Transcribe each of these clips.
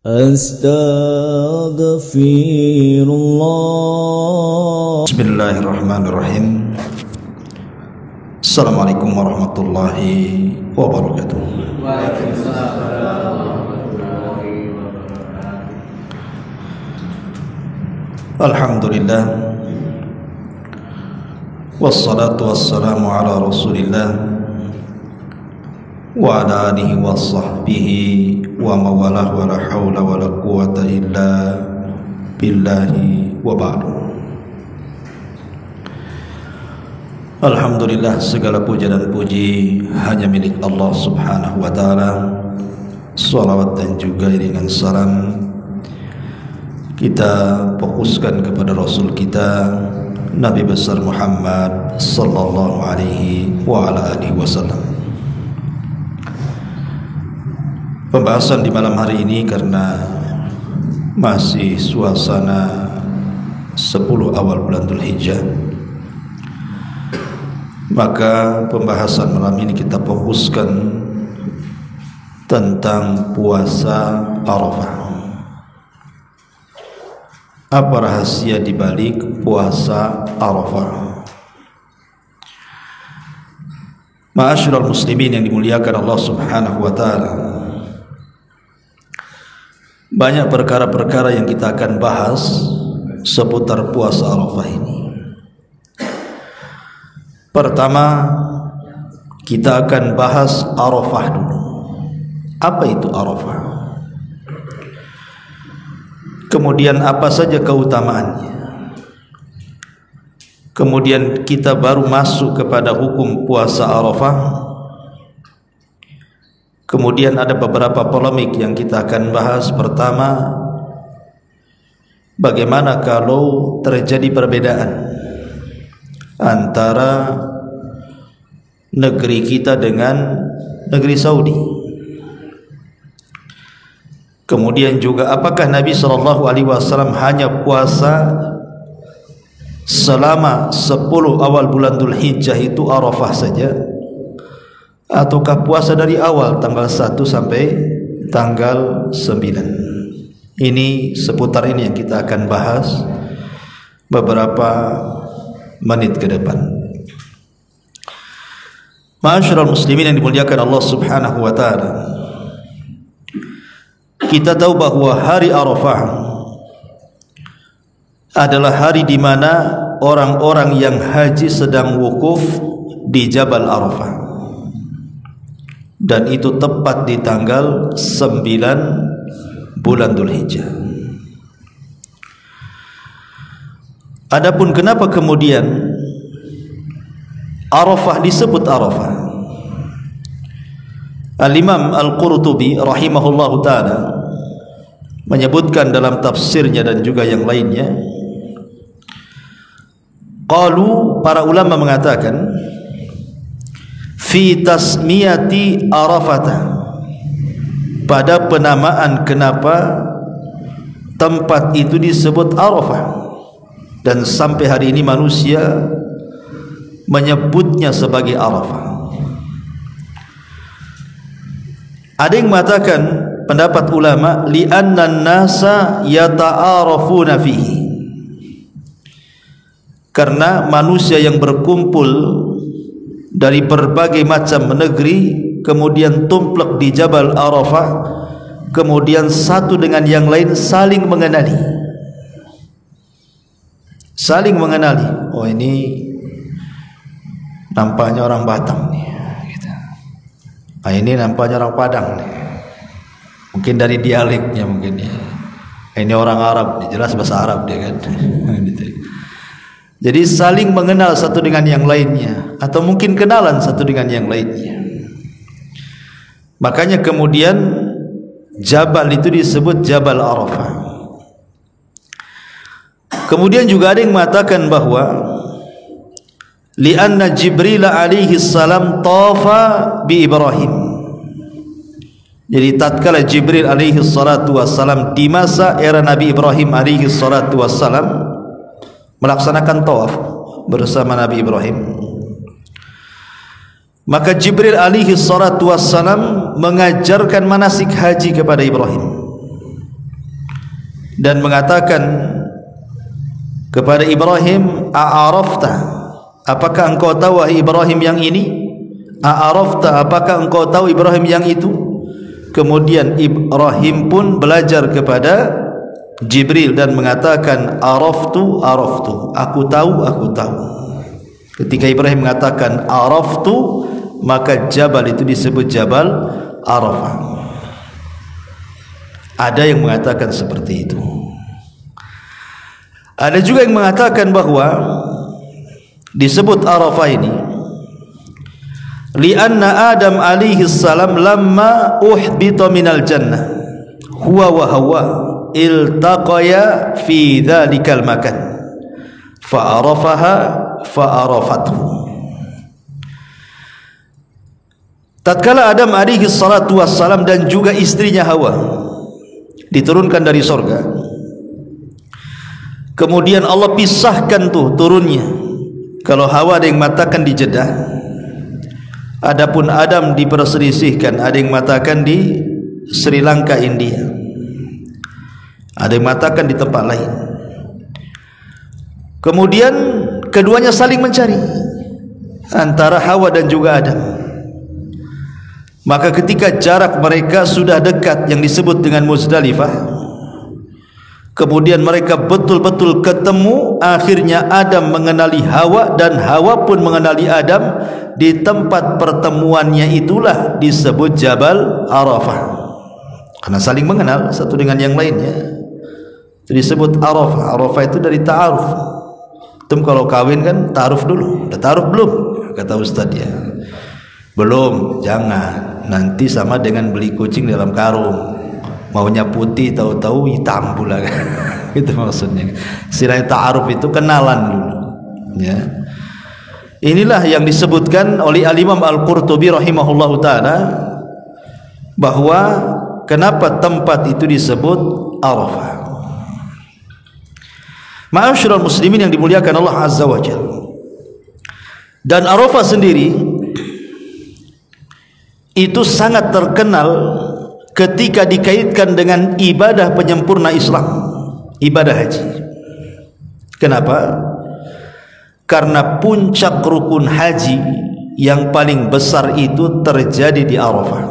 Astaghfirullah. Bismillahirrahmanirrahim. Assalamualaikum warahmatullahi wabarakatuh. Waalaikumsalam warahmatullahi wabarakatuh. Alhamdulillah, wassalatu wassalamu ala rasulillah wa ala alihi wa sahbihi wa mawalah wa la hawla wa la quwata illa billahi wa ba'du. Alhamdulillah, segala puja dan puji hanya milik Allah subhanahu wa ta'ala. Salawat dan juga iringan salam kita fokuskan kepada Rasul kita Nabi besar Muhammad sallallahu alaihi wa ala alihi wasallam. Pembahasan di malam hari ini karena masih suasana 10 awal bulan Dzulhijjah, maka pembahasan malam ini kita fokuskan tentang puasa Arafah. Apa rahasia di balik puasa Arafah? Ma'asyiral muslimin yang dimuliakan Allah Subhanahu wa taala, banyak perkara-perkara yang kita akan bahas seputar puasa Arafah ini. Pertama, kita akan bahas Arafah dulu. Apa itu Arafah? Kemudian apa saja keutamaannya? Kemudian kita baru masuk kepada hukum puasa Arafah. Kemudian ada beberapa polemik yang kita akan bahas. Pertama, bagaimana kalau terjadi perbedaan antara negeri kita dengan negeri Saudi? Kemudian juga apakah Nabi SAW hanya puasa selama 10 awal bulan Dzulhijjah itu Arafah saja, ataukah puasa dari awal tanggal 1 sampai tanggal 9? Ini seputar ini yang kita akan bahas beberapa menit ke depan. Ma'asyiral muslimin yang dimuliakan Allah Subhanahu wa taala, kita tahu bahwa hari Arafah adalah hari di mana orang-orang yang haji sedang wukuf di Jabal Arafah, dan itu tepat di tanggal 9 bulan Dzulhijjah. Adapun kenapa kemudian Arafah disebut Arafah? Al-Imam Al-Qurtubi rahimahullahu ta'ala menyebutkan dalam tafsirnya dan juga yang lainnya, qalu, para ulama mengatakan, fi tasmiyati Arafah, pada penamaan kenapa tempat itu disebut Arafah, dan sampai hari ini manusia menyebutnya sebagai Arafah. Ada yang mengatakan, pendapat ulama, li'anna an-nasa yata'arafuna fihi, karena manusia yang berkumpul dari berbagai macam negeri kemudian tumplek di Jabal Arafah, kemudian satu dengan yang lain saling mengenali. Saling mengenali. Oh, ini nampaknya orang Batam nih, gitu. Nah, ini nampaknya orang Padang nih. Mungkin dari dialeknya mungkin ya. Ini orang Arab nih, jelas bahasa Arab dia kan. Jadi saling mengenal satu dengan yang lainnya, atau mungkin kenalan satu dengan yang lainnya. Makanya kemudian Jabal itu disebut Jabal Arafah. Kemudian juga ada yang mengatakan bahwa li'anna Jibril alaihi salam tafa bi Ibrahim. Jadi tatkala Jibril alaihi salatu wassalam di masa era Nabi Ibrahim alaihi salatu wassalam melaksanakan tawaf bersama Nabi Ibrahim, maka Jibril alaihi salatu wassalam mengajarkan manasik haji kepada Ibrahim. dan mengatakan kepada Ibrahim, a'arafta, apakah engkau tahu wahai Ibrahim yang ini? A'arafta, apakah engkau tahu Ibrahim yang itu? Kemudian Ibrahim pun belajar kepada Jibril dan mengatakan, araftu, aku tahu. Ketika Ibrahim mengatakan araftu, maka jabal itu disebut Jabal Arafah. Ada yang mengatakan seperti itu. Ada juga yang mengatakan bahwa disebut Arafah ini lianna Adam alaihi salam lamma uhbita minal jannah huwa wa hawa iltaqaya fi dhalikal makan fa'arafaha fa'arafathu. Tatkala Adam alaihi salatu wassalam dan juga istrinya Hawa diturunkan dari sorga, kemudian Allah pisahkan turunnya. Kalau Hawa ada yang mengatakan di Jeddah, adapun Adam diperselisihkan, ada yang mengatakan di Sri Lanka, India, ada yang mengatakan di tempat lain. Kemudian keduanya saling mencari antara Hawa dan juga Adam. Maka ketika jarak mereka sudah dekat yang disebut dengan Muzdalifah, kemudian mereka betul-betul ketemu. Akhirnya Adam mengenali Hawa dan Hawa pun mengenali Adam. Di tempat pertemuannya itulah disebut Jabal Arafah, karena saling mengenal satu dengan yang lainnya. Itu disebut Arafah. Arafah itu dari ta'aruf. Itu kalau kawin kan ta'aruf dulu. Udah ta'aruf belum? Kata Ustaz ya. Belum, jangan. Nanti sama dengan beli kucing dalam karung. Maunya putih, tahu-tahu hitam pula. Itu maksudnya. Istilahnya ta'aruf itu kenalan dulu. Ya. Inilah yang disebutkan oleh Al-Imam Al-Qurtubi rahimahullahu ta'ala, bahwa kenapa tempat itu disebut Arafah. Ma'asyiral muslimin yang dimuliakan Allah Azza wa Jalla. Dan Arafah sendiri itu sangat terkenal ketika dikaitkan dengan ibadah penyempurna Islam, ibadah haji. Kenapa? Karena puncak rukun haji yang paling besar itu terjadi di Arafah.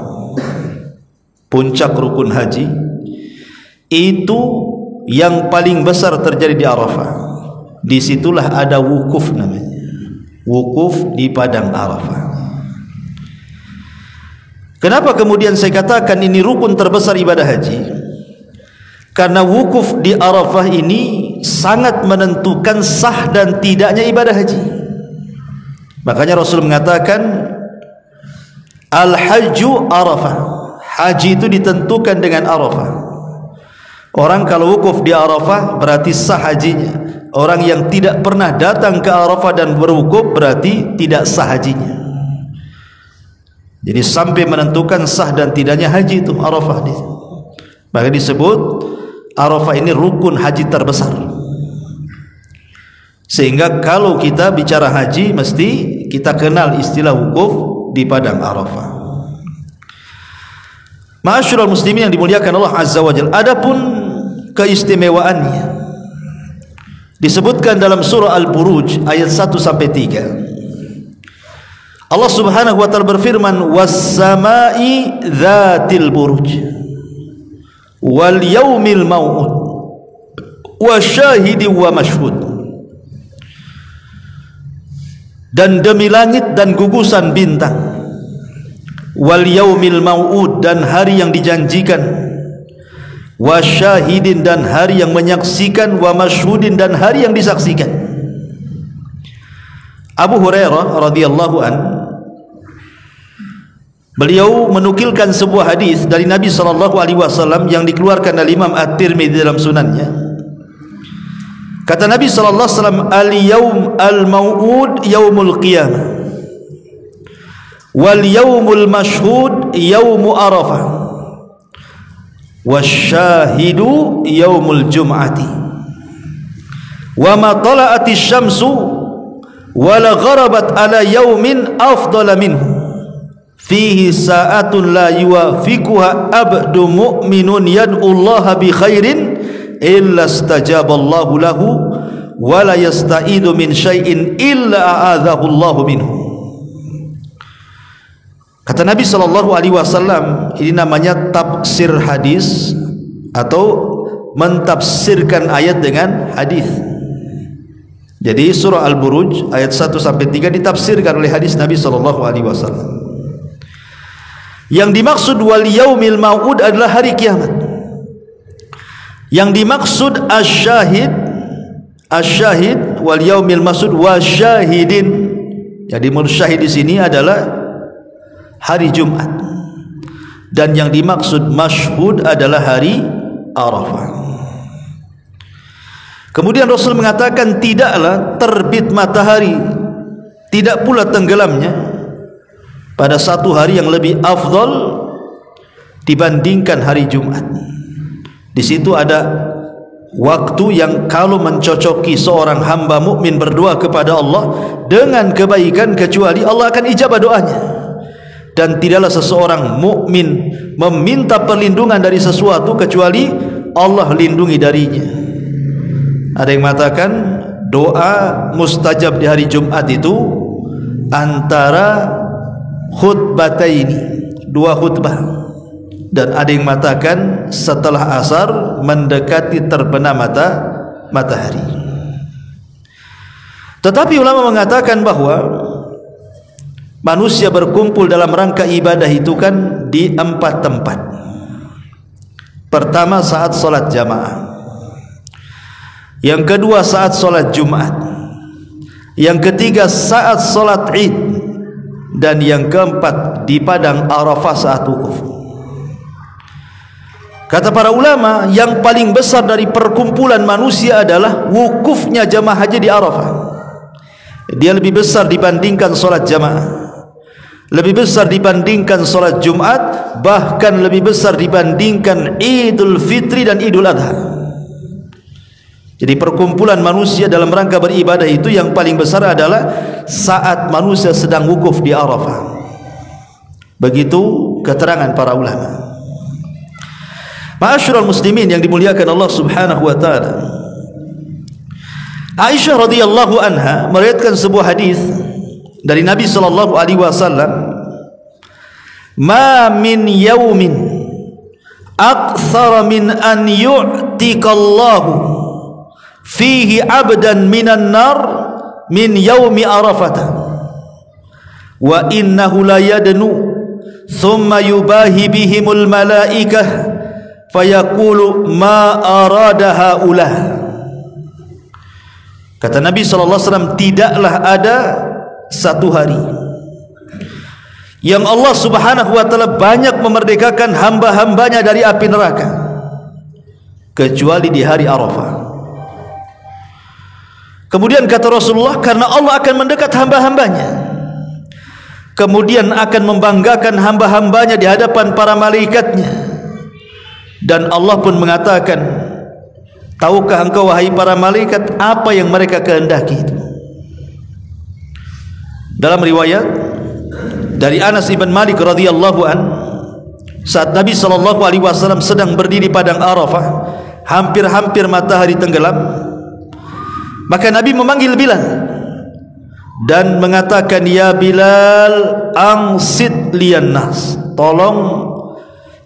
Puncak rukun haji itu yang paling besar terjadi di Arafah. Disitulah ada wukuf namanya, wukuf di padang Arafah. Kenapa kemudian saya katakan ini rukun terbesar ibadah haji? Karena wukuf di Arafah ini sangat menentukan sah dan tidaknya ibadah haji. Makanya Rasul mengatakan al-hajju Arafah, haji itu ditentukan dengan Arafah. Orang kalau wukuf di Arafah berarti sah hajinya. Orang yang tidak pernah datang ke Arafah dan berwukuf berarti tidak sah hajinya. Jadi sampai menentukan sah dan tidaknya haji itu Arafah. Maka disebut Arafah ini rukun haji terbesar. Sehingga kalau kita bicara haji mesti kita kenal istilah wukuf di padang Arafah. Ma'asyiral muslimin yang dimuliakan Allah Azza wa Jalla. Adapun keistimewaannya disebutkan dalam surah Al-Buruj ayat 1 sampai 3. Allah Subhanahu wa ta'ala berfirman, was-samai dzatil buruj wal yaumil mau'ud wasyahidin wa mashhud. Dan demi langit dan gugusan bintang, wal yaumil mau'ud, dan hari yang dijanjikan, wasyahidin, dan hari yang menyaksikan, wa mashhudin, dan hari yang disaksikan. Abu Hurairah radhiyallahu an, beliau menukilkan sebuah hadis dari Nabi sallallahu alaihi wasallam yang dikeluarkan oleh Imam At-Tirmidzi dalam sunannya. Kata Nabi sallallahu alaihi wasallam, al-yaum al-mau'ud yaumul qiyamah wal yaumul mashhud yaumu Arafah wasyahidu yaumul jum'ati wa ma tala'atis syamsu wala gharabat ala yaumin afdala minhu fihi sa'atun la yuwafiquha abdu mu'minun yad'ullaha bi khairin illa istajaballahu lahu wa la yasta'idu min syai'in illa a'adzahu Allahu minhu. Kata Nabi SAW, ini namanya tafsir hadis atau mentafsirkan ayat dengan hadis. Jadi surah Al-Buruj ayat 1-3 ditafsirkan oleh hadis Nabi SAW. Yang dimaksud wal yaumil mau'ud adalah hari kiamat. Yang dimaksud asyahid wal yaumil masud wasyahidin. Yang dimaksud syahid di sini adalah hari Jumat, dan yang dimaksud masyhud adalah hari Arafah. Kemudian Rasul mengatakan tidaklah terbit matahari, tidak pula tenggelamnya pada satu hari yang lebih afdal dibandingkan hari Jumat. Di situ ada waktu yang kalau mencocoki seorang hamba mukmin berdoa kepada Allah dengan kebaikan, kecuali Allah akan ijabah doanya. Dan tidaklah seseorang mukmin meminta perlindungan dari sesuatu kecuali Allah lindungi darinya. Ada yang mengatakan doa mustajab di hari Jumat itu antara khutbataini, 2 khutbah. Dan ada yang mengatakan setelah asar mendekati terbenam matahari. Tetapi ulama mengatakan bahwa manusia berkumpul dalam rangka ibadah itu kan di 4 tempat. Pertama saat solat jamaah, yang kedua saat solat Jumat, yang ketiga saat solat Id, dan yang keempat di padang Arafah saat wukuf. Kata para ulama, yang paling besar dari perkumpulan manusia adalah wukufnya jamaah haji di Arafah. Dia lebih besar dibandingkan solat jamaah, lebih besar dibandingkan solat Jumat, bahkan lebih besar dibandingkan Idul Fitri dan Idul Adha. Jadi perkumpulan manusia dalam rangka beribadah itu yang paling besar adalah saat manusia sedang wukuf di Arafah. Begitu keterangan para ulama. Ma'asyiral muslimin yang dimuliakan Allah Subhanahu wa taala, Aisyah radhiyallahu anha meriwayatkan sebuah hadis dari Nabi sallallahu alaihi wasallam, "Ma min yaumin aktsara min an yu'tikallahu fihi 'abdan minan nar min yaumi Arafah wa innahu la yadnu thumma yubahi bihimul malaikah fayaqulu ma arada haula." Kata Nabi SAW, tidaklah ada satu hari yang Allah Subhanahu wa taala banyak memerdekakan hamba-hambanya dari api neraka kecuali di hari Arafah. Kemudian kata Rasulullah, karena Allah akan mendekat hamba-hambanya, kemudian akan membanggakan hamba-hambanya di hadapan para malaikatnya, dan Allah pun mengatakan, tahukah engkau wahai para malaikat apa yang mereka kehendaki itu? Dalam riwayat dari Anas ibn Malik radhiyallahu an, saat Nabi sallallahu alaihi wasallam sedang berdiri padang Arafah, hampir-hampir matahari tenggelam, maka Nabi memanggil Bilal dan mengatakan, "Ya Bilal, angsit liyan nas." Tolong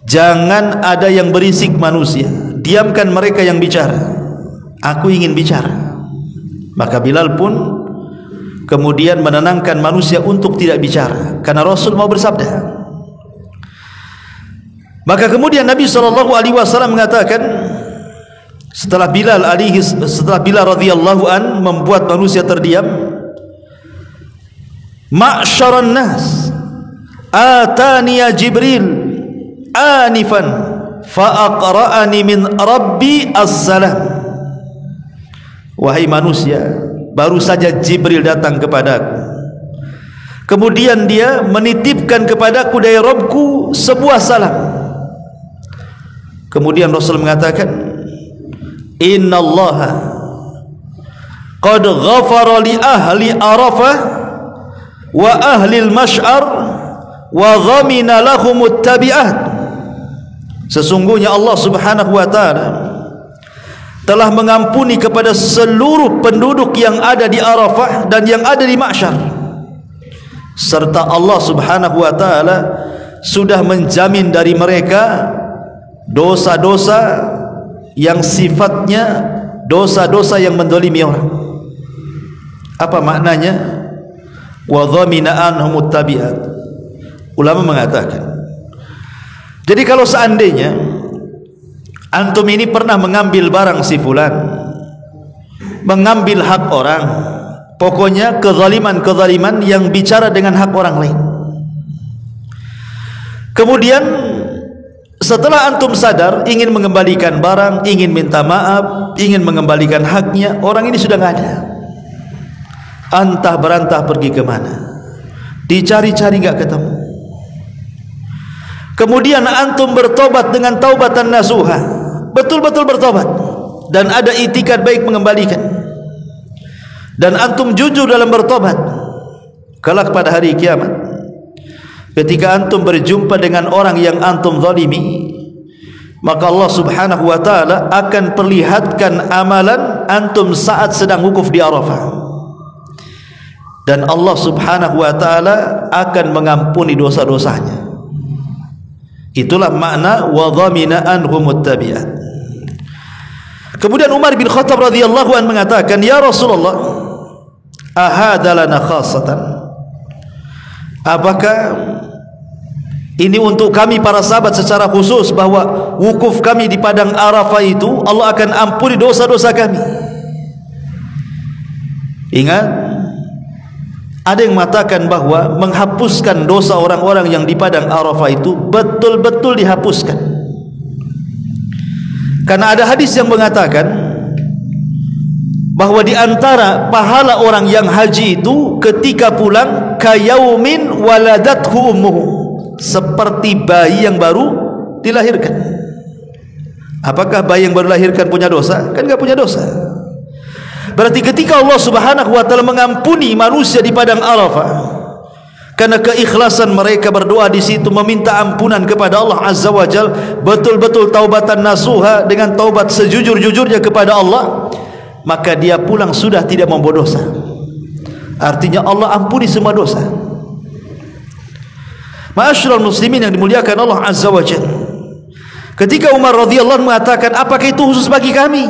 jangan ada yang berisik manusia, diamkan mereka yang bicara, aku ingin bicara. Maka Bilal pun kemudian menenangkan manusia untuk tidak bicara, karena Rasul mau bersabda. Maka kemudian Nabi SAW mengatakan, setelah Bilal radhiyallahu an membuat manusia terdiam, "Ma'syaran nas, ataniya Jibril anifan fa'aqra'ani min Rabbi as-salam." Wahai manusia, baru saja Jibril datang kepadaku, kemudian dia menitipkan kepadaku dari Rabbku sebuah salam. Kemudian Rasul mengatakan, "Innallaha qad ghafara li ahli Arafah wa ahli al-Mash'ar wa dhamina lahumut tabi'at." Sesungguhnya Allah Subhanahu wa taala telah mengampuni kepada seluruh penduduk yang ada di Arafah dan yang ada di Mahsyar, serta Allah Subhanahu wa taala sudah menjamin dari mereka dosa-dosa yang sifatnya dosa-dosa yang mendolimi orang. Apa maknanya? Wa dhamina anhum tabi'at. Ulama mengatakan, jadi kalau seandainya antum ini pernah mengambil barang si fulan, mengambil hak orang, pokoknya kezaliman-kezaliman yang bicara dengan hak orang lain, kemudian setelah antum sadar ingin mengembalikan barang, ingin minta maaf, ingin mengembalikan haknya, orang ini sudah nggak ada, antah berantah pergi kemana, dicari-cari nggak ketemu. Kemudian antum bertobat dengan taubatan nasuha, betul-betul bertobat dan ada itikad baik mengembalikan, dan antum jujur dalam bertobat. Kelak pada hari kiamat, ketika antum berjumpa dengan orang yang antum zalimi, maka Allah Subhanahu wa taala akan perlihatkan amalan antum saat sedang wukuf di Arafah, dan Allah Subhanahu wa taala akan mengampuni dosa-dosanya. Itulah makna wa dhamina anhumut tabi'at. Kemudian Umar bin Khattab radhiyallahu anhu mengatakan, ya Rasulullah, ahada lana khassatan, apakah ini untuk kami para sahabat secara khusus, bahwa wukuf kami di padang Arafah itu Allah akan ampuni dosa-dosa kami? Ingat, ada yang mengatakan bahwa menghapuskan dosa orang-orang yang di padang Arafah itu betul-betul dihapuskan, karena ada hadis yang mengatakan bahwa di antara pahala orang yang haji itu ketika pulang kayaumin waladathu ummuhu, seperti bayi yang baru dilahirkan. Apakah bayi yang baru dilahirkan punya dosa? Kan enggak punya dosa. Berarti ketika Allah Subhanahu wa taala mengampuni manusia di padang Arafah karena keikhlasan mereka berdoa di situ meminta ampunan kepada Allah Azza wa Jalla, betul-betul taubatan nasuha dengan taubat sejujur-jujurnya kepada Allah, maka dia pulang sudah tidak membawa dosa. Artinya Allah ampuni semua dosa. Ma'asyiral muslimin yang dimuliakan Allah Azza wa Jalla, ketika Umar radhiyallahu anhu mengatakan, apakah itu khusus bagi kami?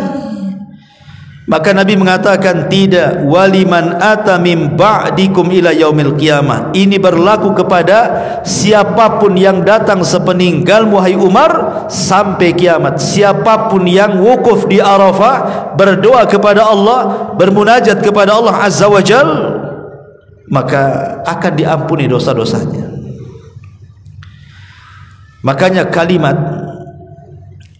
Maka Nabi mengatakan, tidak, waliman ata min ba'dikum ila yaumil qiyamah. Ini berlaku kepada siapapun yang datang sepeninggalmu hai Umar sampai kiamat. Siapapun yang wukuf di Arafah, berdoa kepada Allah, bermunajat kepada Allah Azza wa Jal, maka akan diampuni dosa-dosanya. Makanya kalimat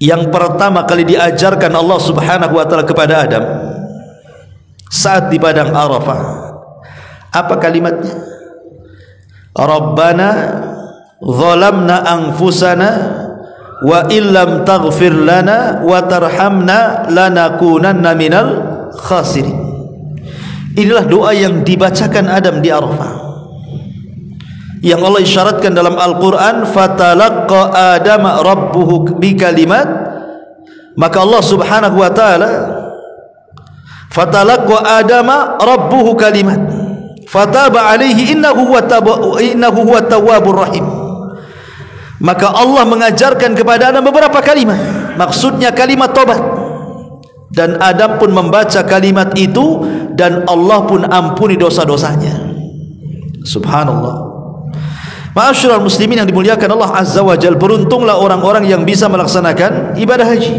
yang pertama kali diajarkan Allah Subhanahu wa taala kepada Adam saat di padang Arafah, apa kalimatnya? Rabbana zalamna anfusana wa illam taghfir lana wa tarhamna lanakunanna minal khasirin. Inilah doa yang dibacakan Adam di Arafah, yang Allah isyaratkan dalam Al-Quran, fatalaqqa adama rabbuhu bikalimat, maka Allah Subhanahu wa taala, fatalaqqa adama rabbuhu kalimat fataba alaihi innahu huwa tawwabur rahim. Maka Allah mengajarkan kepada Adam beberapa kalimat, maksudnya kalimat tobat, dan Adam pun membaca kalimat itu dan Allah pun ampuni dosa-dosanya. Subhanallah. Ma'asyiral muslimin yang dimuliakan Allah Azza wa Jalla, beruntunglah orang-orang yang bisa melaksanakan ibadah haji,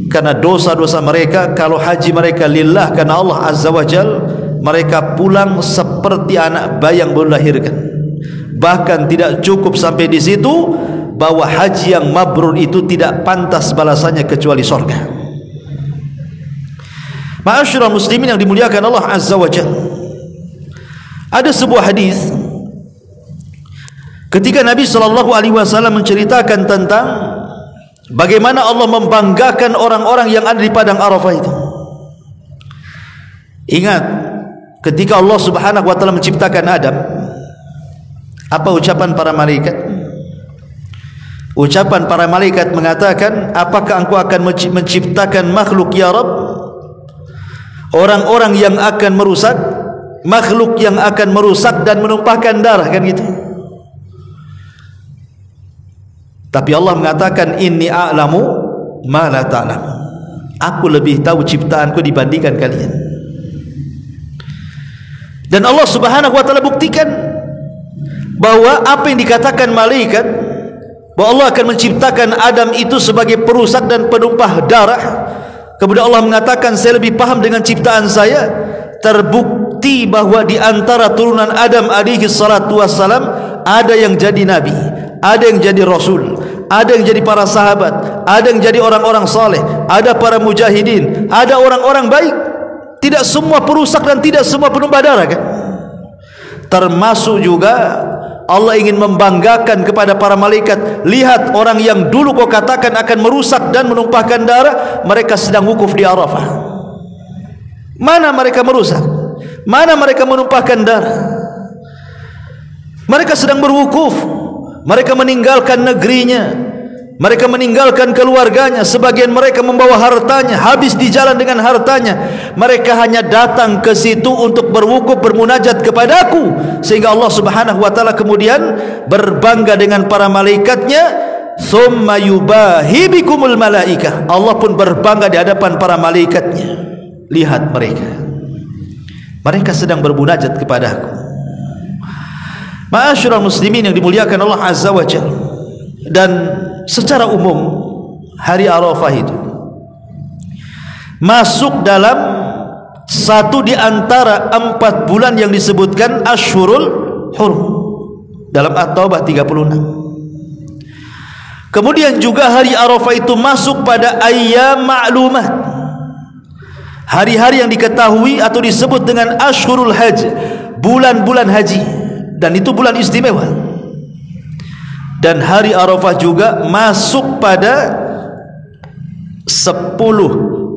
karena dosa-dosa mereka, kalau haji mereka lillah karena Allah Azza wa Jalla, mereka pulang seperti anak bayi yang baru dilahirkan. Bahkan tidak cukup sampai di situ, bahwa haji yang mabrur itu tidak pantas balasannya kecuali surga. Ma'asyiral muslimin yang dimuliakan Allah Azza wa Jalla, ada sebuah hadis ketika Nabi SAW menceritakan tentang bagaimana Allah membanggakan orang-orang yang ada di padang Arafah itu. Ingat, ketika Allah Subhanahu wa taala menciptakan Adam, apa ucapan para malaikat? Ucapan para malaikat mengatakan, apakah engkau akan menciptakan makhluk ya Rabb, orang-orang yang akan merusak, makhluk yang akan merusak dan menumpahkan darah, kan gitu. Tapi Allah mengatakan, inni a'lamu ma la ta'lamu, aku lebih tahu ciptaanku dibandingkan kalian. Dan Allah Subhanahu wa taala buktikan bahwa apa yang dikatakan malaikat, bahwa Allah akan menciptakan Adam itu sebagai perusak dan penumpah darah, kemudian Allah mengatakan, saya lebih paham dengan ciptaan saya. Terbukti bahwa di antara turunan Adam alaihi salatu wassalam ada yang jadi nabi, ada yang jadi rasul, ada yang jadi para sahabat, ada yang jadi orang-orang saleh, ada para mujahidin, ada orang-orang baik. Tidak semua perusak dan tidak semua penumpah darah, kan? Termasuk juga Allah ingin membanggakan kepada para malaikat, lihat orang yang dulu kau katakan akan merusak dan menumpahkan darah, mereka sedang wukuf di Arafah. Mana mereka merusak? Mana mereka menumpahkan darah? Mereka sedang berwukuf. Mereka meninggalkan negerinya, mereka meninggalkan keluarganya, sebagian mereka membawa hartanya, habis di jalan dengan hartanya. Mereka hanya datang ke situ untuk berwukuf, bermunajat kepadaku, sehingga Allah Subhanahu wa taala kemudian berbangga dengan para malaikatnya. Tsumma yubahi bikumul malaikah, Allah pun berbangga di hadapan para malaikatnya. Lihat mereka sedang bermunajat kepadaku. Ma'asyiral muslimin yang dimuliakan Allah Azza wa Jalla. Dan secara umum hari Arafah itu masuk dalam satu di antara 4 bulan yang disebutkan Ashhurul Hurum dalam At-Taubah 36. Kemudian juga hari Arafah itu masuk pada ayyam ma'lumat, hari-hari yang diketahui atau disebut dengan Ashhurul Hajj, bulan-bulan haji, dan itu bulan istimewa. Dan hari Arafah juga masuk pada 10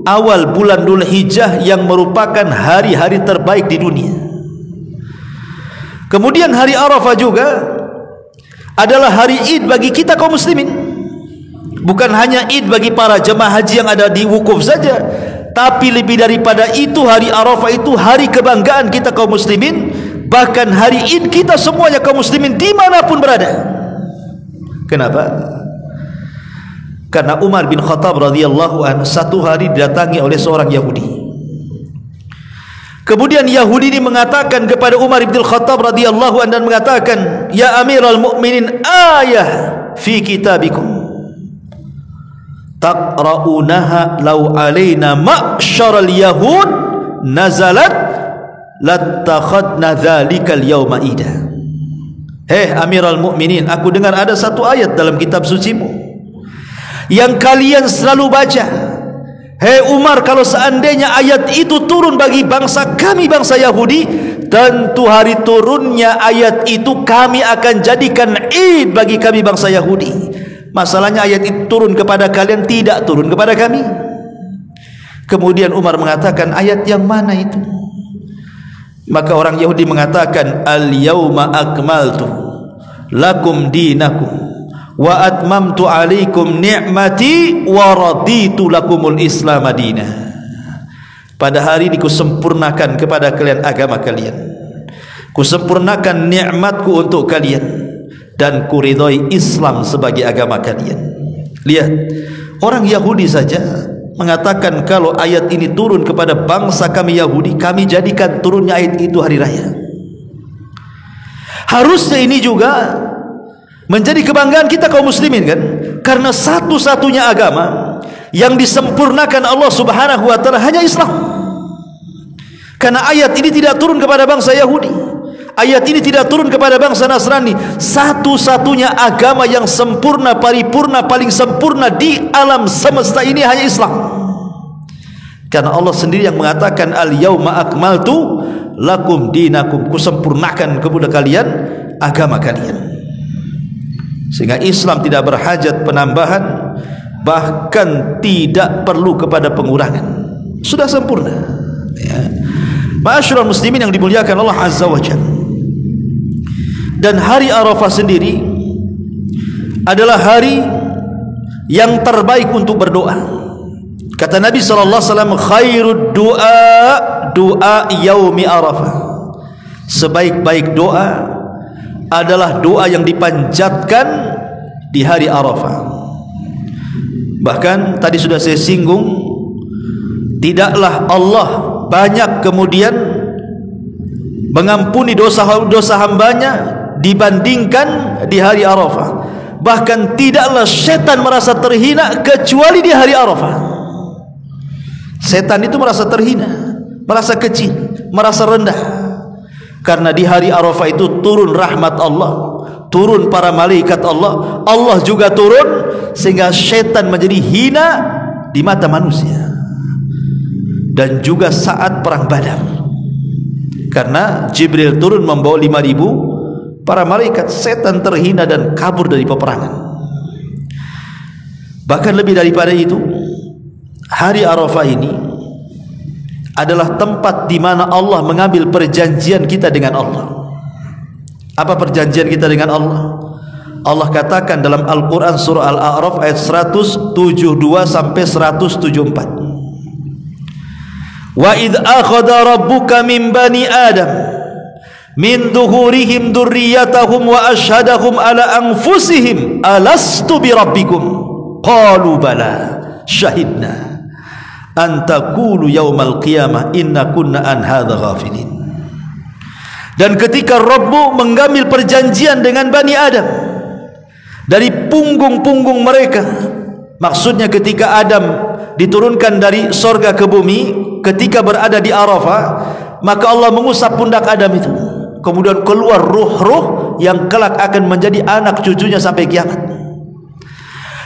awal bulan Dzul Hijjah yang merupakan hari-hari terbaik di dunia. Kemudian hari Arafah juga adalah hari Id bagi kita kaum muslimin. Bukan hanya Id bagi para jemaah haji yang ada di wukuf saja, tapi lebih daripada itu, hari Arafah itu hari kebanggaan kita kaum muslimin, bahkan hari Id kita semuanya kaum muslimin dimanapun berada. Kenapa? Karena Umar bin Khattab radhiyallahu anhu satu hari didatangi oleh seorang Yahudi. Kemudian Yahudi ini mengatakan kepada Umar bin Khattab radhiyallahu anhu dan mengatakan, ya Amirul Mukminin, ayah fi kitabikum taqra'unaha law alaina ma'syaral yahud nazalat lattakhadna dzalikal yawma ida. Hei Amirul Mukminin, aku dengar ada satu ayat dalam kitab sucimu yang kalian selalu baca. Hei Umar, kalau seandainya ayat itu turun bagi bangsa kami, bangsa Yahudi, tentu hari turunnya ayat itu kami akan jadikan Id bagi kami bangsa Yahudi. Masalahnya ayat itu turun kepada kalian, tidak turun kepada kami. Kemudian Umar mengatakan, ayat yang mana itu? Maka orang Yahudi mengatakan, al-yawma akmaltu lakum dinakum wa atmamtu alaikum ni'mati wa raditu lakumul islam madina. Pada hari ini kusempurnakan kepada kalian agama kalian, kusempurnakan nikmatku untuk kalian, dan kuridhoi Islam sebagai agama kalian. Lihat, orang Yahudi saja mengatakan kalau ayat ini turun kepada bangsa kami Yahudi, kami jadikan turunnya ayat itu hari raya. Harusnya ini juga menjadi kebanggaan kita kaum muslimin, kan? Karena satu-satunya agama yang disempurnakan Allah Subhanahu wa taala hanya Islam. Karena ayat ini tidak turun kepada bangsa Yahudi, ayat ini tidak turun kepada bangsa Nasrani. Satu-satunya agama yang sempurna, paripurna, paling sempurna di alam semesta ini hanya Islam. Karena Allah sendiri yang mengatakan, al-yawma akmaltu lakum dinakum, kusempurnakan kepada kalian agama kalian. Sehingga Islam tidak berhajat penambahan, bahkan tidak perlu kepada pengurangan, sudah sempurna, ya. Ma'asyiral muslimin yang dimuliakan Allah Azza wa Jalla. Dan hari Arafah sendiri adalah hari yang terbaik untuk berdoa. Kata Nabi SAW, khairud doa yaumi Arafah. Sebaik-baik doa adalah doa yang dipanjatkan di hari Arafah. Bahkan tadi sudah saya singgung, tidaklah Allah banyak kemudian mengampuni dosa-dosa hambanya dibandingkan di hari Arafah. Bahkan tidaklah setan merasa terhina kecuali di hari Arafah. Setan itu merasa terhina, merasa kecil, merasa rendah, karena di hari Arafah itu turun rahmat Allah, turun para malaikat Allah, Allah juga turun, sehingga setan menjadi hina di mata manusia. Dan juga saat perang Badar, karena Jibril turun membawa 5.000 para malaikat, setan terhina dan kabur dari peperangan. Bahkan lebih daripada itu, hari Arafah ini adalah tempat di mana Allah mengambil perjanjian kita dengan Allah. Apa perjanjian kita dengan Allah? Allah katakan dalam Al-Quran surah Al-A'raf ayat 172 sampai 174. Wa idh akhadha rabbuka min bani Adam min duhurihim durriyatahum wa ashhadahum ala anfusihim alastu bi rabbikum qalu bala syahidna an taqulu yaumal qiyamah inna kunna an hadza ghafilin. Dan ketika Rabbu mengambil perjanjian dengan Bani Adam dari punggung-punggung mereka, maksudnya ketika Adam diturunkan dari sorga ke bumi, ketika berada di Arafah, maka Allah mengusap pundak Adam itu, kemudian keluar ruh-ruh yang kelak akan menjadi anak cucunya sampai kiamat.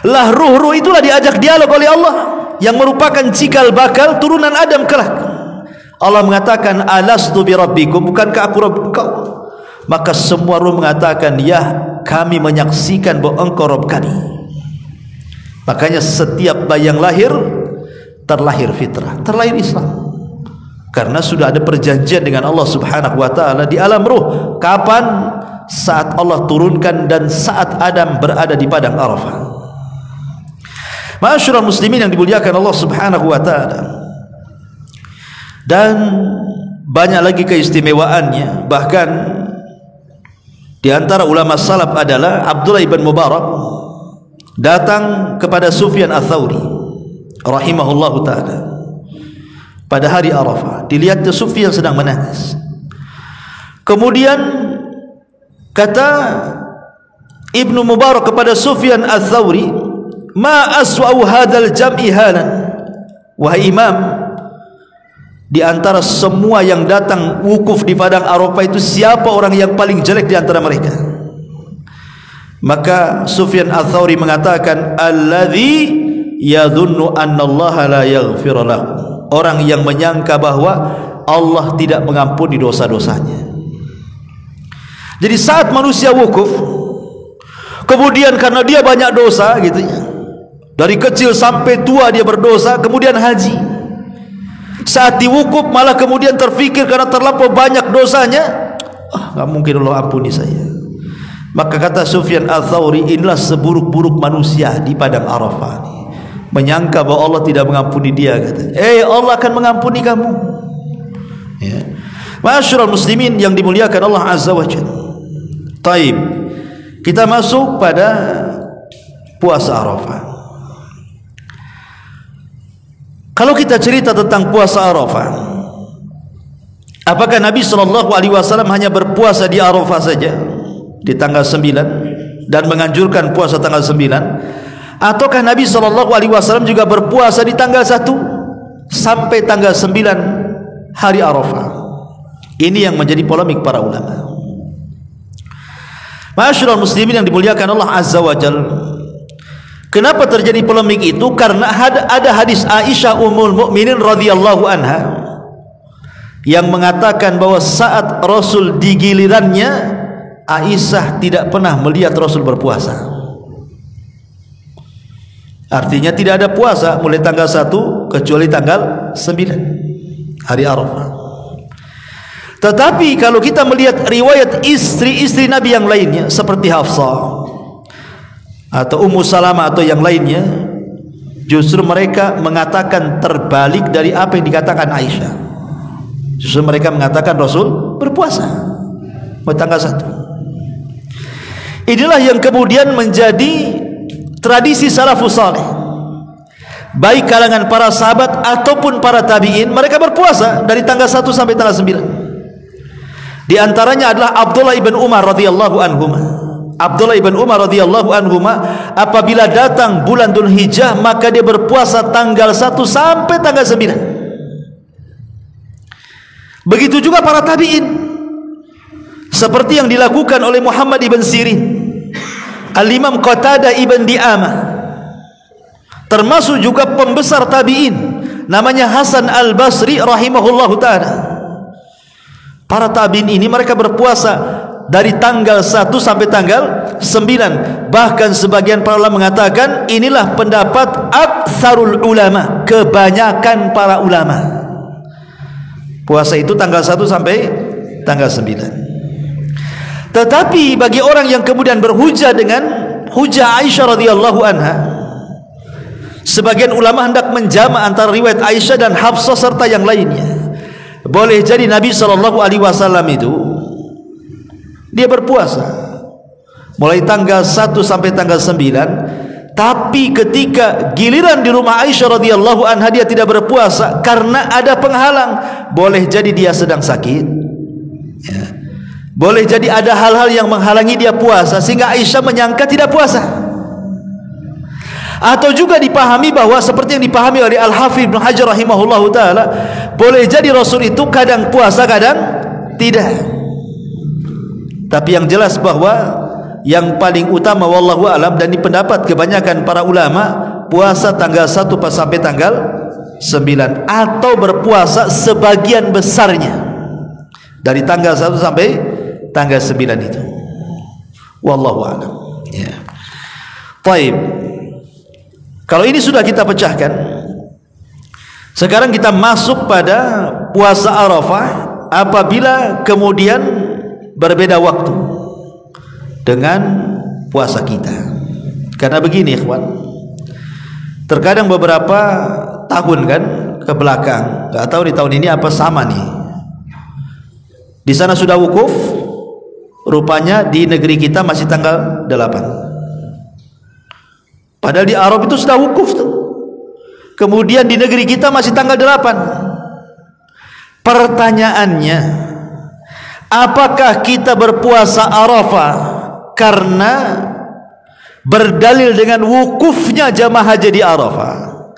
Lah ruh-ruh itulah diajak dialog oleh Allah, yang merupakan cikal bakal turunan Adam kelak. Allah mengatakan alastu bi rabbikum, bukankah aku Rabb engkau? Maka semua ruh mengatakan ya, kami menyaksikan bahwa engkau Rabb kami. Makanya setiap bayi yang lahir terlahir fitrah, terlahir Islam, karena sudah ada perjanjian dengan Allah Subhanahu wa ta'ala di alam ruh. Kapan? Saat Allah turunkan dan saat Adam berada di padang Arafah. Ma'asyiral muslimin yang dimuliakan Allah Subhanahu wa ta'ala. Dan banyak lagi keistimewaannya. Bahkan di antara ulama salaf adalah Abdullah ibn Mubarak datang kepada Sufyan Ats-Tsauri rahimahullahu ta'ala pada hari Arafah. Dilihat Sufyan sedang menangis. Kemudian kata Ibnu Mubarak kepada Sufyan Ats-Tsauri, ma aswa'u hadzal jam'i halan. Wahai imam, di antara semua yang datang wukuf di padang Arafah itu, siapa orang yang paling jelek di antara mereka? Maka Sufyan Ats-Tsauri mengatakan, alladzi yadhunnu annallaha la yaghfir lahu, orang yang menyangka bahwa Allah tidak mengampuni dosa-dosanya. Jadi saat manusia wukuf, kemudian karena dia banyak dosa gitu ya, dari kecil sampai tua dia berdosa, kemudian haji, saat diwukuf malah kemudian terfikir karena terlampau banyak dosanya, nggak mungkin Allah ampuni saya. Maka kata Sufyan Ats-Tsauri, inilah seburuk-buruk manusia di padang Arafah, menyangka bahwa Allah tidak mengampuni dia. Kata, Allah akan mengampuni kamu. Ya. Ma'asyiral muslimin yang dimuliakan Allah Azza wa Jalla. Taib, kita masuk pada puasa Arafah. Kalau kita cerita tentang puasa Arafah, apakah Nabi SAW hanya berpuasa di Arafah saja di tanggal 9 dan menganjurkan puasa tanggal 9, ataukah Nabi SAW juga berpuasa di tanggal 1 sampai tanggal 9 hari Arafah? Ini yang menjadi polemik para ulama. Ma'asyiral muslimin yang dimuliakan Allah Azza wa Jalla. Kenapa terjadi polemik itu? Karena ada hadis Aisyah Ummul Mukminin radhiyallahu anha yang mengatakan bahwa saat Rasul di gilirannya, Aisyah tidak pernah melihat Rasul berpuasa. Artinya tidak ada puasa mulai tanggal 1 kecuali tanggal 9 hari Arafah. Tetapi kalau kita melihat riwayat istri-istri Nabi yang lainnya seperti Hafsah, atau Ummu Salamah atau yang lainnya, justru mereka mengatakan terbalik dari apa yang dikatakan Aisyah. Justru mereka mengatakan Rasul berpuasa tanggal 1. Inilah yang kemudian menjadi tradisi salafus saleh, baik kalangan para sahabat ataupun para tabi'in. Mereka berpuasa dari tanggal 1 sampai tanggal 9. Di antaranya adalah Abdullah ibn Umar radhiyallahu anhuma. Abdullah ibn Umar radhiyallahu anhuma, apabila datang bulan Dzulhijjah maka dia berpuasa tanggal 1 sampai tanggal 9. Begitu juga para tabi'in, seperti yang dilakukan oleh Muhammad ibn Sirin, Al-Imam Qatadah ibn Di'amah, termasuk juga pembesar tabi'in namanya Hasan Al-Basri rahimahullahu ta'ala. Para tabi'in ini mereka berpuasa dari tanggal 1 sampai tanggal 9. Bahkan sebagian para ulama mengatakan inilah pendapat aktsarul ulama, kebanyakan para ulama. Puasa itu tanggal 1 sampai tanggal 9. Tetapi bagi orang yang kemudian berhujah dengan hujah Aisyah radhiyallahu anha, sebagian ulama hendak menjama antara riwayat Aisyah dan Hafsah serta yang lainnya. Boleh jadi Nabi SAW itu dia berpuasa mulai tanggal 1 sampai tanggal 9, tapi ketika giliran di rumah Aisyah radhiyallahu anha dia tidak berpuasa karena ada penghalang. Boleh jadi dia sedang sakit, ya. Boleh jadi ada hal-hal yang menghalangi dia puasa sehingga Aisyah menyangka tidak puasa. Atau juga dipahami bahwa seperti yang dipahami oleh Al-Hafidz Ibnu Hajar rahimahullahu taala, boleh jadi Rasul itu kadang puasa kadang tidak. Tapi yang jelas bahwa yang paling utama wallahu alam dan pendapat kebanyakan para ulama, puasa tanggal 1 sampai tanggal 9 atau berpuasa sebagian besarnya dari tanggal 1 sampai tanggal 9 itu. Wallahu a'lam. Ya. Baik. Kalau ini sudah kita pecahkan, sekarang kita masuk pada puasa Arafah apabila kemudian berbeda waktu dengan puasa kita. Karena begini ikhwan, terkadang beberapa tahun kan ke belakang, nggak tahu di tahun ini apa sama nih, di sana sudah wukuf, rupanya di negeri kita masih tanggal 8. Padahal di Arab itu sudah wukuf tuh. Kemudian di negeri kita masih tanggal 8. Pertanyaannya, apakah kita berpuasa Arafah karena berdalil dengan wukufnya jamaah haji di Arafah,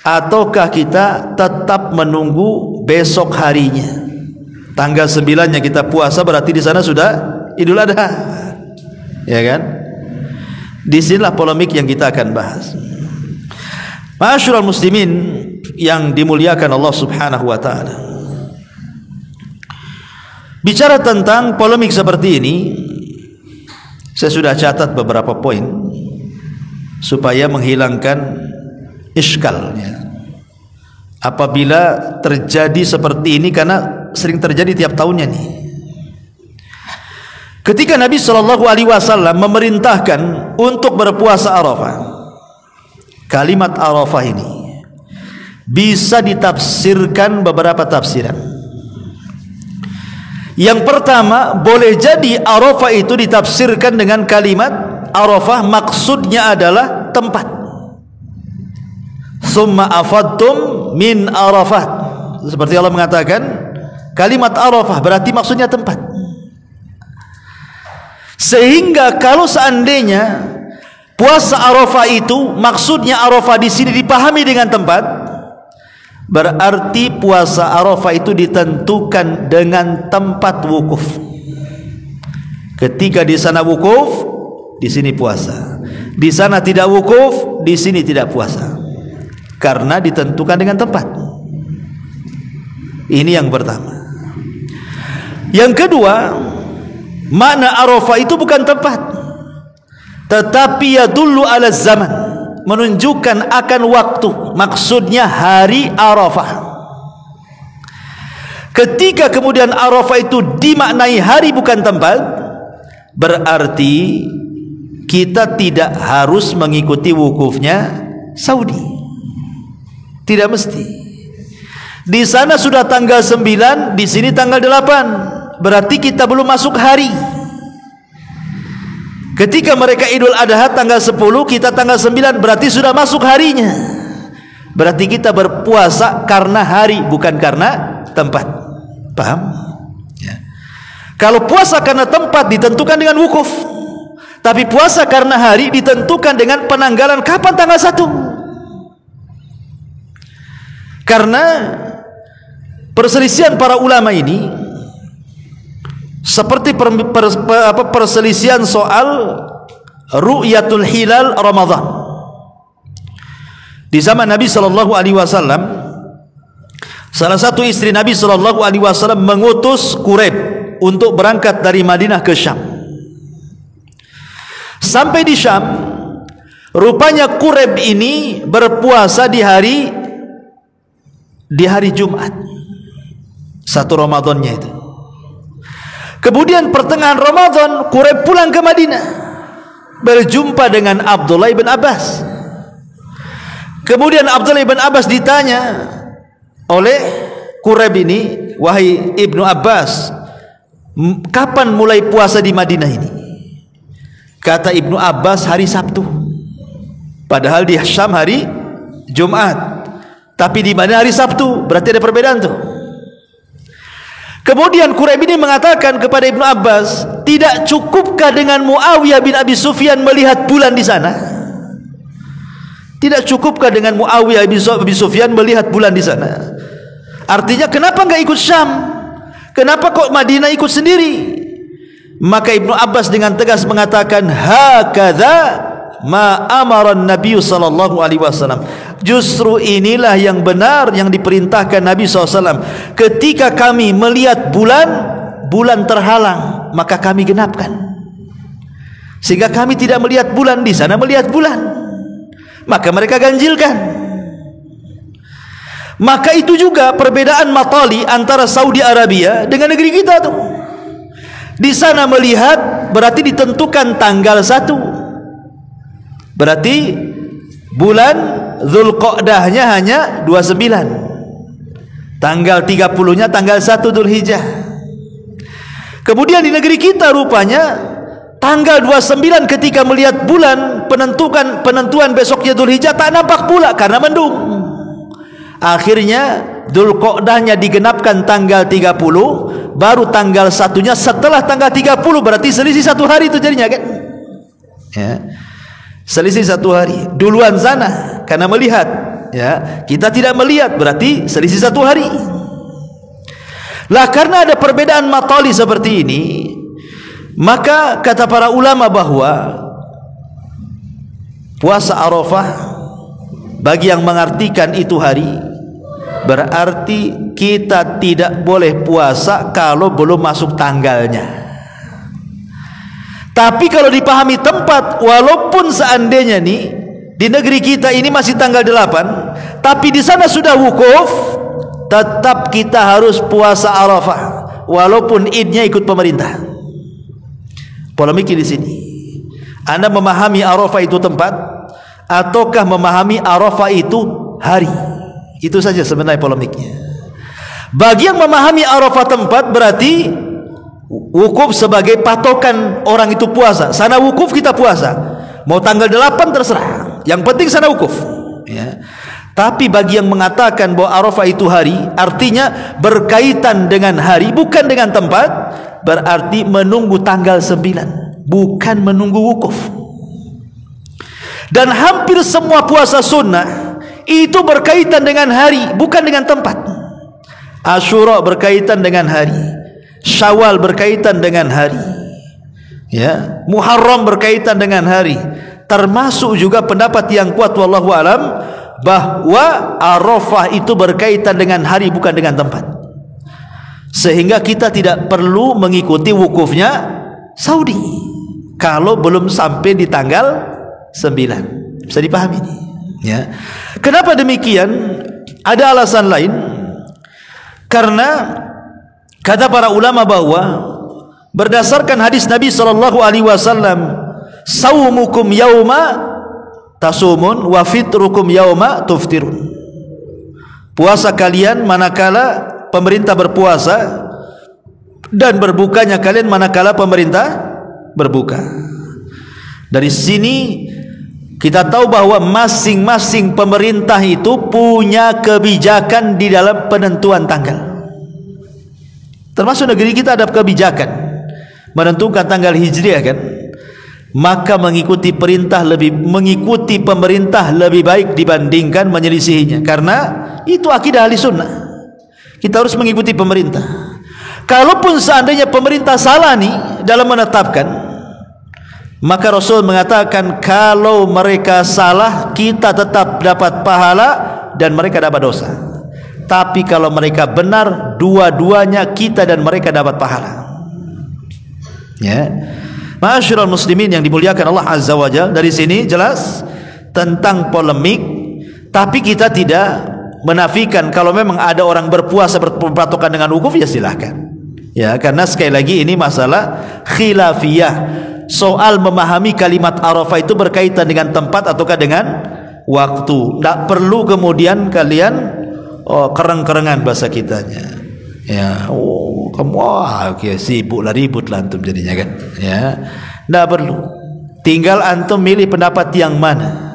ataukah kita tetap menunggu besok harinya tanggal 9-nya kita puasa, berarti di sana sudah Idul Adha, ya kan? Disinilah polemik yang kita akan bahas. Ma'asyiral muslimin yang dimuliakan Allah Subhanahu wa taala. Bicara tentang polemik seperti ini, saya sudah catat beberapa poin supaya menghilangkan iskalnya. Apabila terjadi seperti ini, karena sering terjadi tiap tahunnya nih. Ketika Nabi SAW memerintahkan untuk berpuasa Arafah, kalimat Arafah ini bisa ditafsirkan beberapa tafsiran. Yang pertama, boleh jadi Arafah itu ditafsirkan dengan kalimat Arafah maksudnya adalah tempat. Summa afadtum min Arafat. Seperti Allah mengatakan, kalimat Arafah berarti maksudnya tempat. Sehingga kalau seandainya puasa Arafah itu maksudnya Arafah di sini dipahami dengan tempat, berarti puasa Arafah itu ditentukan dengan tempat wukuf. Ketika di sana wukuf, di sini puasa. Di sana tidak wukuf, di sini tidak puasa. Karena ditentukan dengan tempat. Ini yang pertama. Yang kedua, makna Arafah itu bukan tempat, tetapi yadullu ala zaman, menunjukkan akan waktu. Maksudnya hari Arafah. Ketika kemudian Arafah itu dimaknai hari bukan tempat, berarti kita tidak harus mengikuti wukufnya Saudi. Tidak mesti. Di sana sudah tanggal 9, di sini tanggal 8. Berarti kita belum masuk hari. Ketika mereka Idul Adha tanggal 10, kita tanggal 9, berarti sudah masuk harinya. Berarti kita berpuasa karena hari, bukan karena tempat. Paham? Ya. Kalau puasa karena tempat ditentukan dengan wukuf, tapi puasa karena hari ditentukan dengan penanggalan kapan tanggal 1. Karena perselisihan para ulama ini seperti perselisihan soal ru'yatul hilal Ramadan. Di zaman Nabi SAW, salah satu istri Nabi SAW mengutus Quraib untuk berangkat dari Madinah ke Syam. Sampai di Syam, rupanya Quraib ini berpuasa di hari Jumat, 1 Ramadannya itu. Kemudian pertengahan Ramadan Quraib pulang ke Madinah, berjumpa dengan Abdullah bin Abbas. Kemudian Abdullah bin Abbas ditanya oleh Quraib ini, wahai Ibnu Abbas, kapan mulai puasa di Madinah ini? Kata Ibnu Abbas, hari Sabtu. Padahal di Syam hari Jumat, tapi di Madinah hari Sabtu. Berarti ada perbedaan tuh. Kemudian Quraib ini mengatakan kepada Ibnu Abbas, tidak cukupkah dengan Muawiyah bin Abi Sufyan melihat bulan di sana? Tidak cukupkah dengan Muawiyah bin Abi Sufyan melihat bulan di sana? Artinya kenapa enggak ikut Syam? Kenapa kok Madinah ikut sendiri? Maka Ibnu Abbas dengan tegas mengatakan, hakadza ma amara Nabi sallallahu alaihi wasallam. Justru inilah yang benar yang diperintahkan Nabi SAW. Ketika kami melihat bulan terhalang, maka kami genapkan. Sehingga kami tidak melihat bulan, di sana melihat bulan, maka mereka ganjilkan. Maka itu juga perbedaan matali antara Saudi Arabia dengan negeri kita tuh. Di sana melihat berarti ditentukan tanggal 1. Berarti bulan Zulqa'dahnya hanya 29. Tanggal 30-nya tanggal 1 Dzulhijjah. Kemudian di negeri kita rupanya tanggal 29 ketika melihat bulan, penentuan besoknya Dzulhijjah tak nampak pula karena mendung. Akhirnya Dzulqa'dahnya digenapkan tanggal 30, baru tanggal 1-nya setelah tanggal 30, berarti selisih 1 hari itu jadinya kan? Ya. Selisih 1 hari. Duluan sana karena melihat, ya. Kita tidak melihat, berarti selisih 1 hari. Lah karena ada perbedaan matali seperti ini, maka kata para ulama bahwa puasa Arafah bagi yang mengartikan itu hari, berarti kita tidak boleh puasa kalau belum masuk tanggalnya. Tapi kalau dipahami tempat, walaupun seandainya nih di negeri kita ini masih tanggal 8, tapi di sana sudah wukuf, tetap kita harus puasa Arafah walaupun idnya ikut pemerintah. Polemik di sini. Anda memahami Arafah itu tempat ataukah memahami Arafah itu hari? Itu saja sebenarnya polemiknya. Bagi yang memahami Arafah tempat, berarti wukuf sebagai patokan orang itu puasa. Sana wukuf, kita puasa. Mau tanggal 8 terserah. Yang penting sana wukuf. Ya. Tapi bagi yang mengatakan bahwa Arafah itu hari, artinya berkaitan dengan hari, bukan dengan tempat, berarti menunggu tanggal 9, bukan menunggu wukuf. Dan hampir semua puasa sunnah itu berkaitan dengan hari, bukan dengan tempat. Asyura berkaitan dengan hari, Syawal berkaitan dengan hari, ya, Muharram berkaitan dengan hari. Termasuk juga pendapat yang kuat wallahu alam bahwa Arafah itu berkaitan dengan hari, bukan dengan tempat. Sehingga kita tidak perlu mengikuti wukufnya Saudi kalau belum sampai di tanggal 9. Bisa dipahami ini, ya. Kenapa demikian? Ada alasan lain. Karena kata para ulama bahwa berdasarkan hadis Nabi sallallahu alaihi wasallam, saumukum yauma tasumun wa fitrukum yauma tuftirun. Puasa kalian manakala pemerintah berpuasa, dan berbukanya kalian manakala pemerintah berbuka. Dari sini kita tahu bahwa masing-masing pemerintah itu punya kebijakan di dalam penentuan tanggal. Termasuk negeri kita ada kebijakan menentukan tanggal hijriah kan. Maka mengikuti pemerintah lebih baik dibandingkan menyelisihinya, karena itu akidah ahli sunnah. Kita harus mengikuti pemerintah. Kalaupun seandainya pemerintah salah nih dalam menetapkan, maka Rasul mengatakan kalau mereka salah kita tetap dapat pahala dan mereka dapat dosa. Tapi kalau mereka benar, dua-duanya kita dan mereka dapat pahala. Ya, ma'asyiral muslimin yang dimuliakan Allah Azza wa Jalla, dari sini jelas tentang polemik, tapi kita tidak menafikan kalau memang ada orang berpuasa berpatokan dengan wukuf, ya silahkan. Ya, karena sekali lagi ini masalah khilafiyah. Soal memahami kalimat Arafah itu berkaitan dengan tempat ataukah dengan waktu. Tak perlu kemudian kalian kereng-kerengan bahasa kitanya. Ya, kamu okay, sibuklah, ributlah antum jadinya kan. Ya, tak perlu. Tinggal antum milih pendapat yang mana.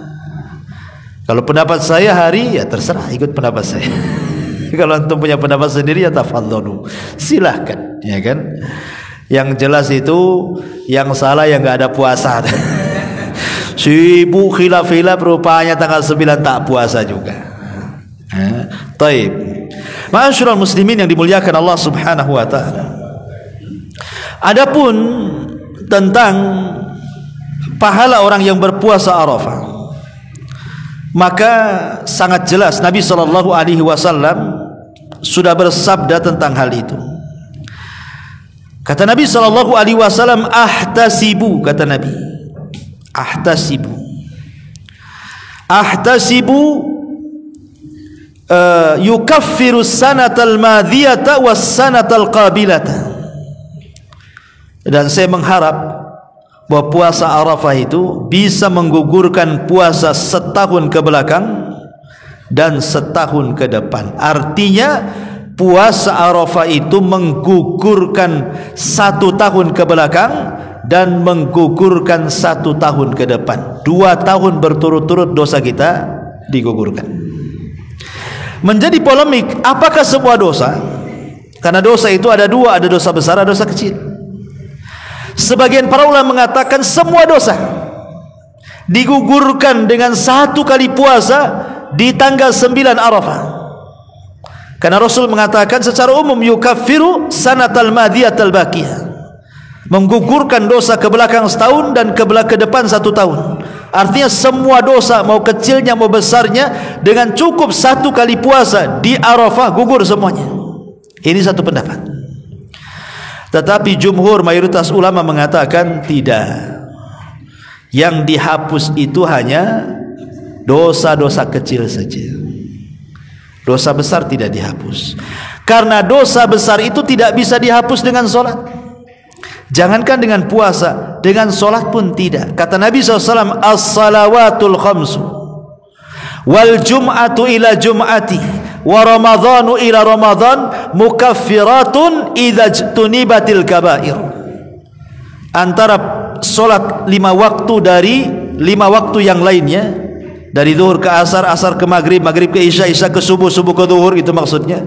Kalau pendapat saya hari, ya terserah ikut pendapat saya. Kalau antum punya pendapat sendiri, ya tafadhalu, silahkan, ya kan. Yang jelas itu yang salah yang enggak ada puasa. Sibuk khilaf-khilaf, rupanya tanggal 9 tak puasa juga. Taib. Ma'asyiral muslimin yang dimuliakan Allah Subhanahu wa taala. Adapun tentang pahala orang yang berpuasa Arafah, maka sangat jelas Nabi sallallahu alaihi wasallam sudah bersabda tentang hal itu. Kata Nabi sallallahu alaihi wasallam, ahtasibu, kata Nabi, ahtasibu yukaffiru sanatal madhiyata was sanatal qabilata. Dan saya mengharap bahwa puasa Arafah itu bisa menggugurkan puasa setahun ke belakang dan setahun ke depan. Artinya puasa Arafah itu menggugurkan 1 tahun ke belakang dan menggugurkan 1 tahun ke depan. 2 tahun berturut-turut dosa kita digugurkan. Menjadi polemik, apakah semua dosa? Karena dosa itu ada 2, ada dosa besar, ada dosa kecil. Sebagian para ulama mengatakan semua dosa digugurkan dengan 1 kali puasa di tanggal 9 Arafah. Karena Rasul mengatakan secara umum yukaffiru sanatal madhiyatal baqiyah, menggugurkan dosa ke belakang setahun dan ke depan 1 tahun. Artinya semua dosa, mau kecilnya mau besarnya, dengan cukup 1 kali puasa di Arafah gugur semuanya. Ini satu pendapat. Tetapi jumhur mayoritas ulama mengatakan tidak. Yang dihapus itu hanya dosa-dosa kecil saja. Dosa besar tidak dihapus. Karena dosa besar itu tidak bisa dihapus dengan solat. Jangankan dengan puasa, dengan solat pun tidak. Kata Nabi SAW, as-salawatul khamsu wal jum'atu ila jum'ati wa ramadhanu ila ramadhan mukaffiratun idza jtunibatil kabair. Antara solat 5 waktu dari 5 waktu yang lainnya, dari zuhur ke asar, asar ke maghrib, maghrib ke isya, isya ke subuh, subuh ke zuhur, itu maksudnya,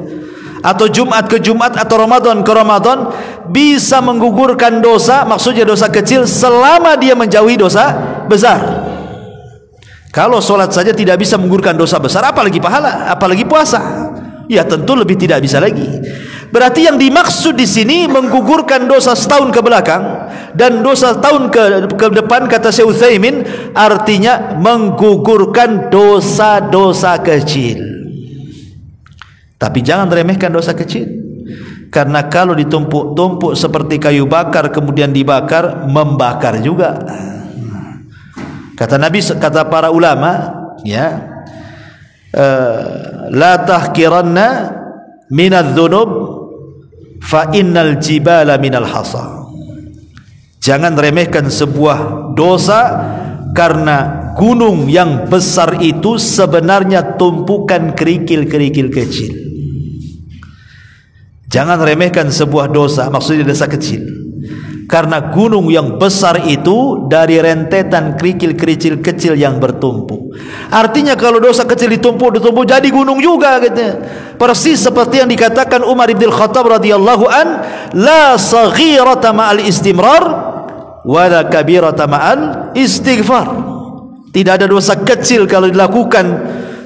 atau Jumat ke Jumat, atau Ramadan ke Ramadan, bisa menggugurkan dosa, maksudnya dosa kecil, selama dia menjauhi dosa besar. Kalau solat saja tidak bisa menggugurkan dosa besar, apalagi pahala, apalagi puasa, ya tentu lebih tidak bisa lagi. Berarti yang dimaksud di sini menggugurkan dosa setahun ke belakang dan dosa tahun ke depan, kata Syekh Utsaimin, artinya menggugurkan dosa-dosa kecil. Tapi jangan remehkan dosa kecil, karena kalau ditumpuk-tumpuk seperti kayu bakar kemudian dibakar, membakar juga. Kata Nabi, kata para ulama, ya, la tahkiranna minadz dzunub fa innal jibala minal hasa. Jangan remehkan sebuah dosa, karena gunung yang besar itu sebenarnya tumpukan kerikil-kerikil kecil. Jangan remehkan sebuah dosa, maksudnya dosa kecil, karena gunung yang besar itu dari rentetan kerikil-kerikil kecil yang bertumpuk. Artinya kalau dosa kecil ditumpuk jadi gunung juga gitu. Persis seperti yang dikatakan Umar bin Khattab radhiyallahu an, la saghirata ma'al istimrar wala kabirata ma'al istighfar. Tidak ada dosa kecil kalau dilakukan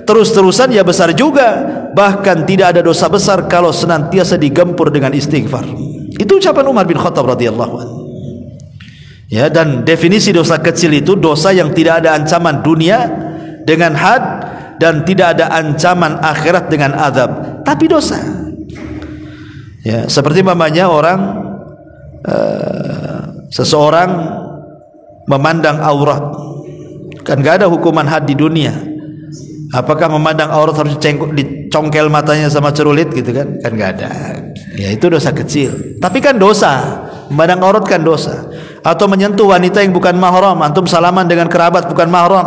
terus-terusan ya besar juga. Bahkan tidak ada dosa besar kalau senantiasa digempur dengan istighfar. Itu ucapan Umar bin Khattab radhiyallahu anhu. Ya, dan definisi dosa kecil itu dosa yang tidak ada ancaman dunia dengan had dan tidak ada ancaman akhirat dengan azab, tapi dosa. Ya, seperti mamanya orang seseorang memandang aurat, kan gak ada hukuman had di dunia. Apakah memandang aurat harus dicongkel matanya sama cerulit gitu kan? Kan gak ada. Ya, itu dosa kecil. Tapi kan dosa. Memandang aurat kan dosa. Atau menyentuh wanita yang bukan mahram, antum salaman dengan kerabat bukan mahram.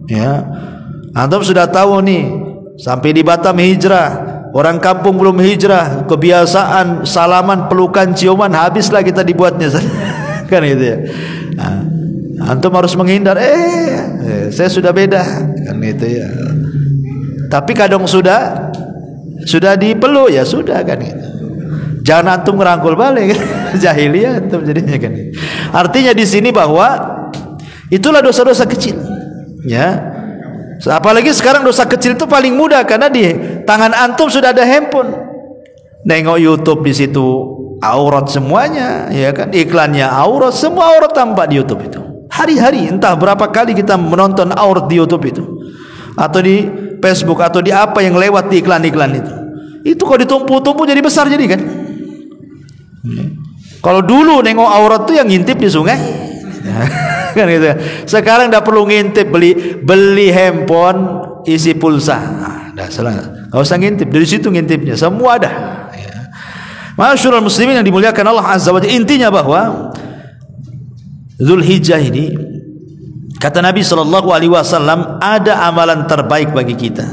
Ya. Antum sudah tahu nih, sampai di Batam hijrah, orang kampung belum hijrah, kebiasaan salaman, pelukan, ciuman, habislah kita dibuatnya. Kan gitu ya. Nah, antum harus menghindar. Saya sudah beda, kan gitu ya. Tapi kadang sudah dipeluk ya sudah kan gitu. Jangan antum ngerangkul balik, jahiliyah antum jadinya kan. Artinya di sini bahwa itulah dosa-dosa kecil, ya. Apalagi sekarang dosa kecil itu paling mudah karena di tangan antum sudah ada handphone. Nengok YouTube di situ aurat semuanya, ya kan? Iklannya aurat, semua aurat tampak di YouTube itu. Hari-hari entah berapa kali kita menonton aurat di YouTube itu, atau di Facebook atau di apa yang lewat di iklan-iklan itu. Itu kalau ditumpuk-tumpuk jadi besar jadi kan. Kalau dulu nengok aurat tuh yang ngintip di sungai, kan gitu. Sekarang tidak perlu ngintip, beli handphone isi pulsa, dah salah, nggak usah ngintip, dari situ ngintipnya semua ada. Masyaallah muslimin yang dimuliakan Allah Azza wa Jalla, intinya bahwa Zulhijjah ini, kata Nabi SAW, ada amalan terbaik bagi kita.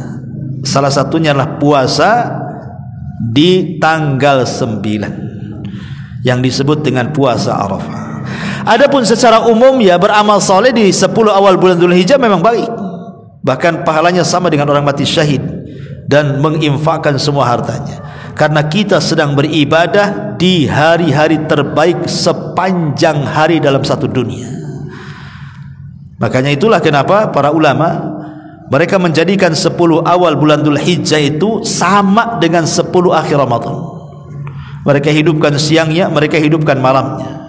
Salah satunya adalah puasa di tanggal 9 yang disebut dengan puasa Arafah. Adapun secara umum ya beramal soleh di 10 awal bulan Zulhijjah memang baik. Bahkan pahalanya sama dengan orang mati syahid dan menginfakkan semua hartanya. Karena kita sedang beribadah di hari-hari terbaik sepanjang hari dalam satu dunia. Makanya itulah kenapa para ulama mereka menjadikan 10 awal bulan Dzulhijjah itu sama dengan 10 akhir Ramadan. Mereka hidupkan siangnya, mereka hidupkan malamnya.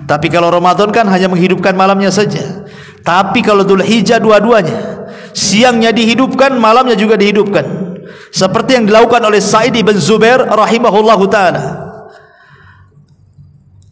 Tapi kalau Ramadan kan hanya menghidupkan malamnya saja. Tapi kalau Dzulhijjah dua-duanya, siangnya dihidupkan, malamnya juga dihidupkan. Seperti yang dilakukan oleh Sa'id ibn Zubair rahimahullahu ta'ala.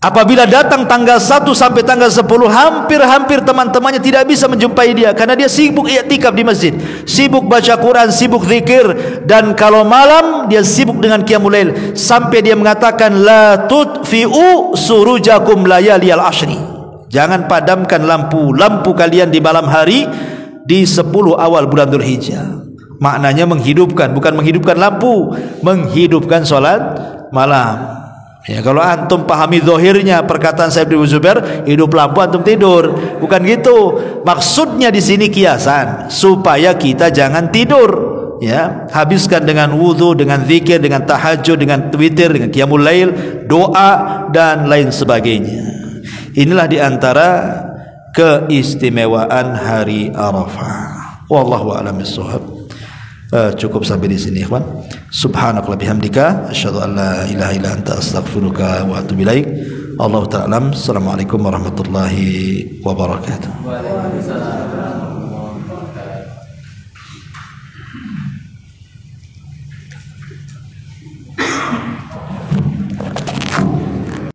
Apabila datang tanggal 1 sampai tanggal 10, hampir-hampir teman-temannya tidak bisa menjumpai dia karena dia sibuk i'tikaf di masjid, sibuk baca Quran, sibuk zikir, dan kalau malam dia sibuk dengan qiyamul lail, sampai dia mengatakan la tudfi'u surujakum layaliyal ashri. Jangan padamkan lampu kalian di malam hari di 10 awal bulan Dzulhijjah. Maknanya menghidupkan, bukan menghidupkan lampu, menghidupkan salat malam. Ya, kalau antum pahami zahirnya perkataan Sa'id bin Zubair, hidup lampu antum tidur, bukan gitu. Maksudnya di sini kiasan supaya kita jangan tidur, ya. Habiskan dengan wudu, dengan zikir, dengan tahajud, dengan witir, dengan qiyamul lail, doa dan lain sebagainya. Inilah diantara keistimewaan hari Arafah. Wallahu a'lam bishawab. Cukup sampai di sini, ikhwan. Subhanakallahumma bihamdika asyhadu an la ilaha illa anta astaghfiruka wa atubu ilaik. Allahu ta'ala. Assalamualaikum warahmatullahi wabarakatuh. Waalaikumsalam.